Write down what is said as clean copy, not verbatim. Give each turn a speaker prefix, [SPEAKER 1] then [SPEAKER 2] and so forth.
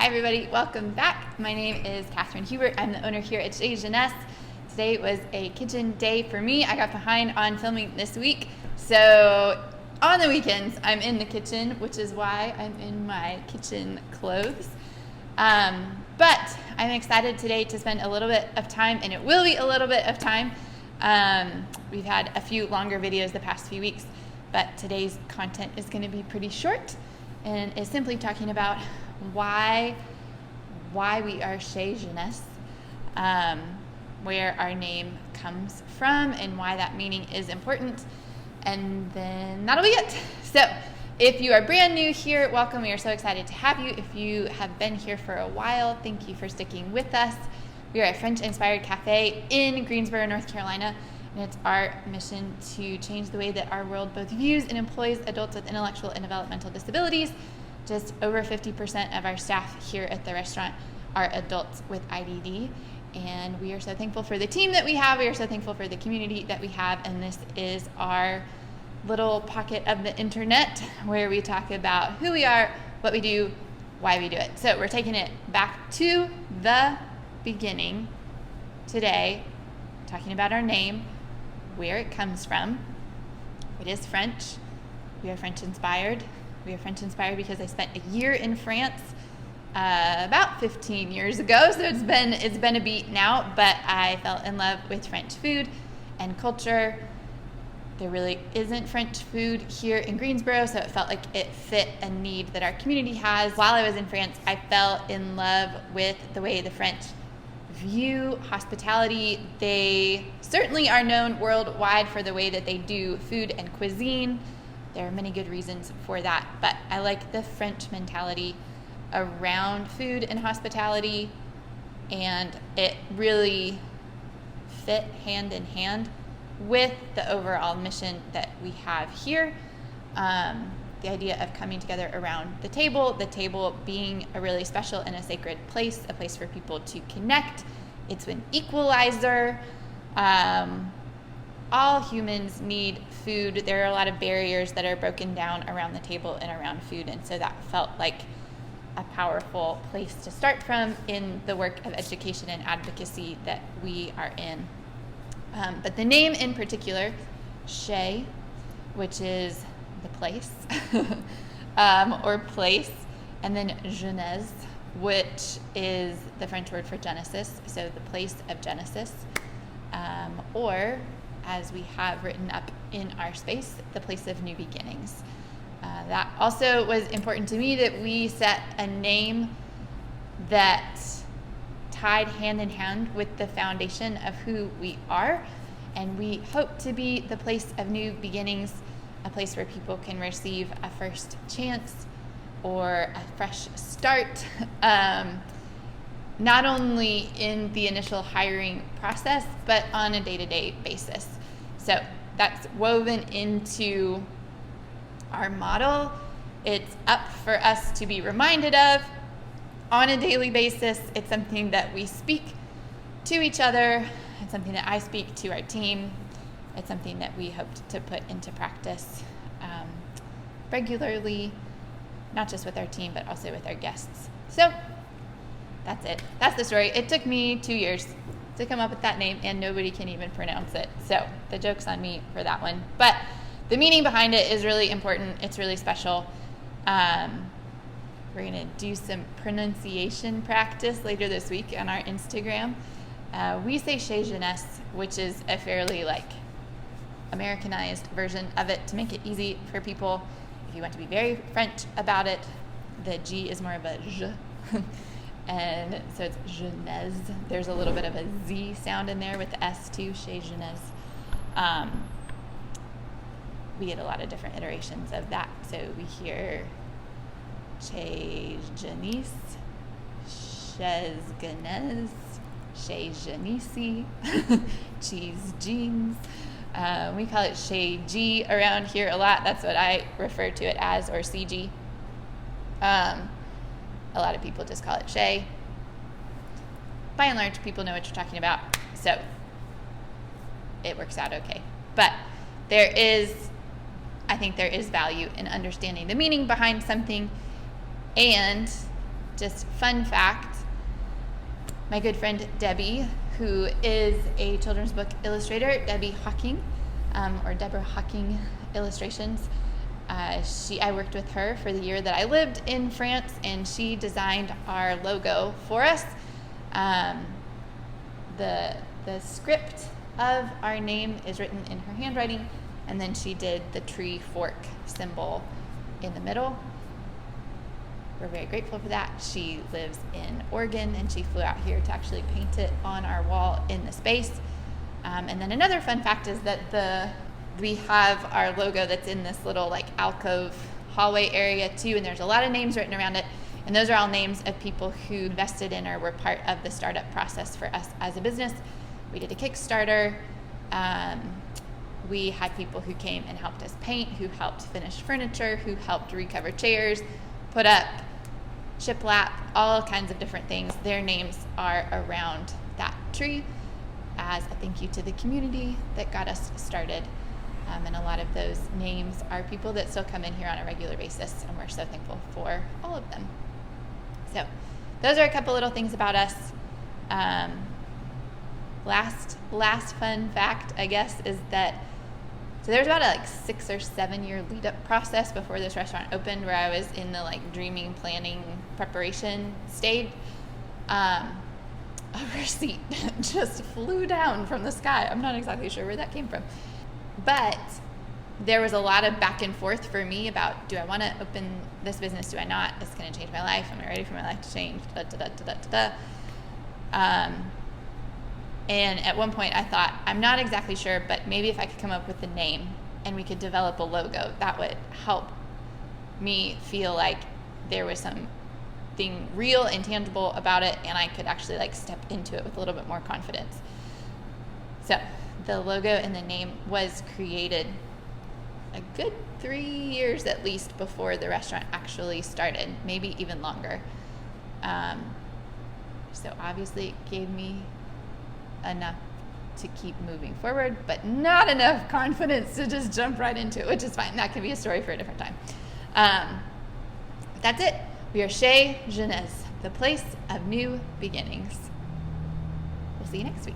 [SPEAKER 1] everybody, welcome back. My name is Catherine Hubert. I'm the owner here at Chez Genèse. Today was a kitchen day for me. I got behind on filming this week, so on the weekends I'm in the kitchen, which is why I'm in my kitchen clothes. But I'm excited today to spend a little bit of time, and it will be a little bit of time. We've had a few longer videos the past few weeks, but today's content is going to be pretty short and is simply talking about why we are Chez Genèse, where our name comes from and why that meaning is important, and then that'll be it. So if you are brand new here, welcome. We are so excited to have you. If you have been here for a while, thank you for sticking with us. We are a French-inspired cafe in Greensboro, North Carolina, and it's our mission to change the way that our world both views and employs adults with intellectual and developmental disabilities. Just over 50% of our staff here at the restaurant are adults with IDD, and we are so thankful for the team that we have. We are so thankful for the community that we have, and this is our little pocket of the internet where we talk about who we are, what we do, why we do it. So we're taking it back to the beginning today, talking about our name, where it comes from. It is French. We are French inspired. We are French inspired because I spent a year in France about 15 years ago, so it's been a beat now, but I fell in love with French food and culture. There really isn't French food here in Greensboro, so it felt like it fit a need that our community has. While I was in France, I fell in love with the way the French view hospitality. They certainly are known worldwide for the way that they do food and cuisine. There are many good reasons for that, but I like the French mentality around food and hospitality, and it really fit hand in hand with the overall mission that we have here. The idea of coming together around the table being a really special and a sacred place, a place for people to connect. It's an equalizer. All humans need food. There are a lot of barriers that are broken down around the table and around food, and so that felt like a powerful place to start from in the work of education and advocacy that we are in. But the name in particular, Chez, which is the place, or place, and then Genèse, which is the French word for Genesis, so the place of Genesis, or as we have written up in our space, the place of new beginnings. That also was important to me, that we set a name that tied hand in hand with the foundation of who we are, and we hope to be the place of new beginnings, a place where people can receive a first chance or a fresh start, not only in the initial hiring process, but on a day-to-day basis. So that's woven into our model. It's up for us to be reminded of on a daily basis. It's something that we speak to each other. It's something that I speak to our team. It's something that we hope to put into practice regularly, not just with our team, but also with our guests. So that's it. That's the story. It took me 2 years to come up with that name, and nobody can even pronounce it. So the joke's on me for that one. But the meaning behind it is really important. It's really special. We're going to do some pronunciation practice later this week on our Instagram. We say Chez Genèse, which is a fairly Americanized version of it to make it easy for people. If you want to be very French about it, the G is more of a J. And so it's Genèse. There's a little bit of a Z sound in there with the S too, Chez Genèse. We get a lot of different iterations of that. So we hear Chez Genese, Chez Genèse, Chez Genese, Cheese Jeans. We call it Chez G around here a lot. That's what I refer to it as, or CG. A lot of people just call it Chez. By and large, people know what you're talking about, so it works out okay. But I think there is value in understanding the meaning behind something and just fun fact, my good friend Debbie, who is a children's book illustrator, Debbie Hawking, or Deborah Hawking Illustrations, I worked with her for the year that I lived in France, and she designed our logo for us. The script of our name is written in her handwriting, and then she did the tree fork symbol in the middle. We're very grateful for that. She lives in Oregon, and she flew out here to actually paint it on our wall in the space. And then another fun fact is that we have our logo that's in this little like alcove hallway area too, and there's a lot of names written around it, and those are all names of people who invested in or were part of the startup process for us as a business. We did a Kickstarter. We had people who came and helped us paint, who helped finish furniture, who helped recover chairs, put up, shiplap, all kinds of different things. Their names are around that tree as a thank you to the community that got us started. And a lot of those names are people that still come in here on a regular basis, and we're so thankful for all of them. So those are a couple little things about us. Last fun fact, I guess, is that so there's about a 6 or 7 year lead up process before this restaurant opened, where I was in the like dreaming, planning, preparation stage. A receipt just flew down from the sky. I'm not exactly sure where that came from, but there was a lot of back and forth for me about, do I want to open this business? Do I not? It's going to change my life. Am I ready for my life to change? And at one point I thought, I'm not exactly sure, but maybe if I could come up with a name and we could develop a logo, that would help me feel like there was something real and tangible about it, and I could actually like step into it with a little bit more confidence. So the logo and the name was created a good 3 years at least before the restaurant actually started, maybe even longer. So obviously it gave me enough to keep moving forward, but not enough confidence to just jump right into it, which is fine. That can be a story for a different time. That's it. We are Chez Genèse, the place of new beginnings. We'll see you next week.